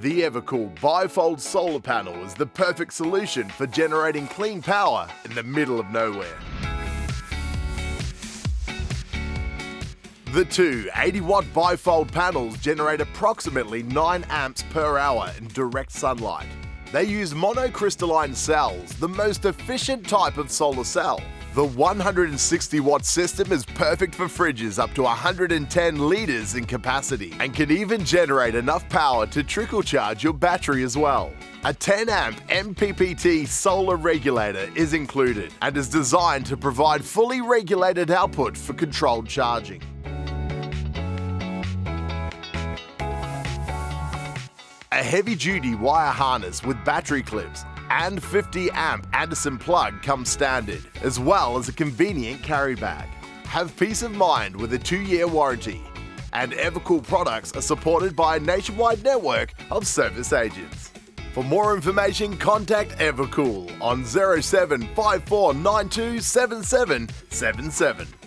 The Evakool bifold solar panel is the perfect solution for generating clean power in the middle of nowhere. The two 80-watt bifold panels generate approximately 9 amps per hour in direct sunlight. They use mono-crystalline cells, the most efficient type of solar cell. The 160-watt system is perfect for fridges up to 110 litres in capacity and can even generate enough power to trickle charge your battery as well. A 10-amp MPPT solar regulator is included and is designed to provide fully regulated output for controlled charging. A heavy-duty wire harness with battery clips and 50-amp Anderson plug comes standard, as well as a convenient carry bag. Have peace of mind with a 2-year warranty, and Evakool products are supported by a nationwide network of service agents. For more information, contact Evakool on 0754927777.